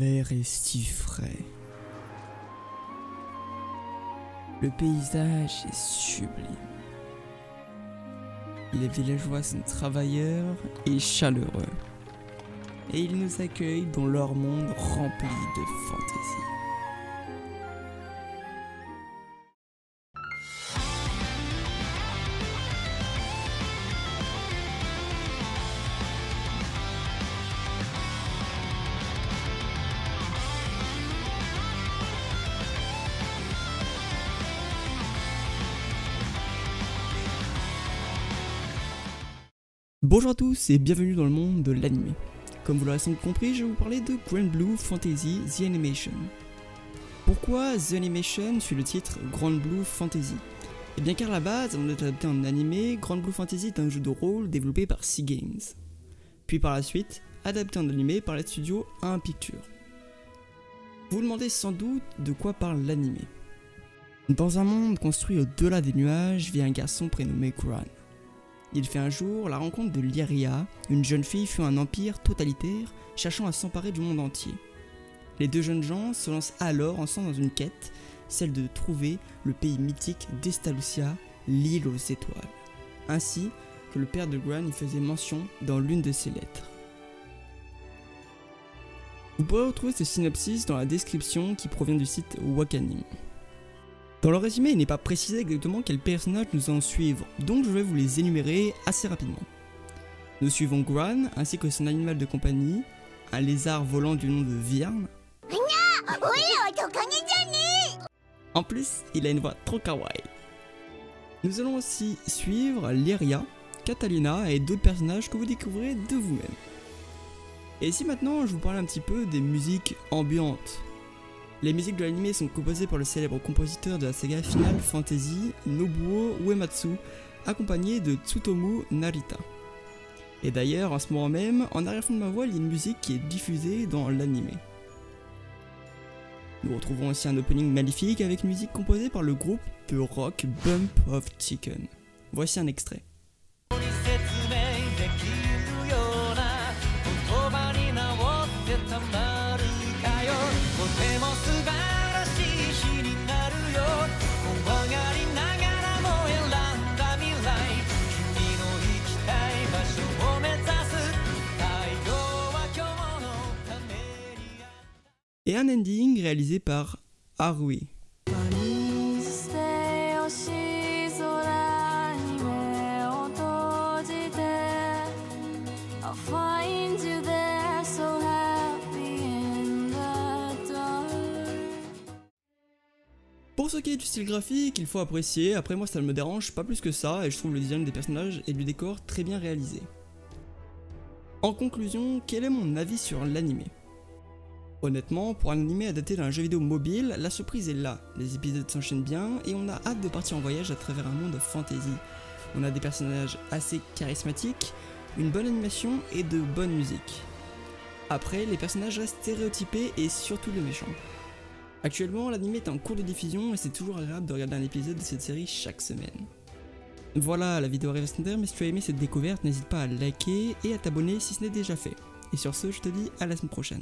L'air est si frais. Le paysage est sublime. Les villageois sont travailleurs et chaleureux. Et ils nous accueillent dans leur monde rempli de fantaisie. Bonjour à tous et bienvenue dans le monde de l'anime. Comme vous l'aurez sans doute compris, je vais vous parler de Grand Blue Fantasy The Animation. Pourquoi The Animation suit le titre Grand Blue Fantasy? Eh bien car à la base, avant d'être adapté en animé, Grand Blue Fantasy est un jeu de rôle développé par Sea Games. Puis par la suite, adapté en animé par les studios A1 Pictures. Vous vous demandez sans doute de quoi parle l'animé. Dans un monde construit au-delà des nuages vit un garçon prénommé Gran. Il fait un jour la rencontre de Lyria, une jeune fille fut un empire totalitaire cherchant à s'emparer du monde entier. Les deux jeunes gens se lancent alors ensemble dans une quête, celle de trouver le pays mythique d'Estalucia, l'île aux étoiles, ainsi que le père de Gran y faisait mention dans l'une de ses lettres. Vous pourrez retrouver ce synopsis dans la description qui provient du site Wakanim. Dans le résumé, il n'est pas précisé exactement quels personnages nous allons suivre, donc je vais vous les énumérer assez rapidement. Nous suivons Gran ainsi que son animal de compagnie, un lézard volant du nom de Virne. En plus, il a une voix trop kawaii. Nous allons aussi suivre Lyria, Catalina et d'autres personnages que vous découvrirez de vous-même. Et si maintenant je vous parle un petit peu des musiques ambiantes. Les musiques de l'anime sont composées par le célèbre compositeur de la saga Final Fantasy, Nobuo Uematsu, accompagné de Tsutomu Narita. Et d'ailleurs, en ce moment même, en arrière-fond de ma voix, il y a une musique qui est diffusée dans l'anime. Nous retrouvons aussi un opening magnifique avec une musique composée par le groupe de rock Bump of Chicken. Voici un extrait. Et un ending réalisé par Harui. Pour ce qui est du style graphique, il faut apprécier, après moi ça ne me dérange pas plus que ça et je trouve le design des personnages et du décor très bien réalisé. En conclusion, quel est mon avis sur l'anime? Honnêtement, pour un animé adapté d'un jeu vidéo mobile, la surprise est là, les épisodes s'enchaînent bien et on a hâte de partir en voyage à travers un monde de fantasy. On a des personnages assez charismatiques, une bonne animation et de bonnes musiques. Après, les personnages restent stéréotypés et surtout les méchants. Actuellement, l'anime est en cours de diffusion et c'est toujours agréable de regarder un épisode de cette série chaque semaine. Voilà, la vidéo arrive à son terme, mais si tu as aimé cette découverte, n'hésite pas à liker et à t'abonner si ce n'est déjà fait. Et sur ce, je te dis à la semaine prochaine.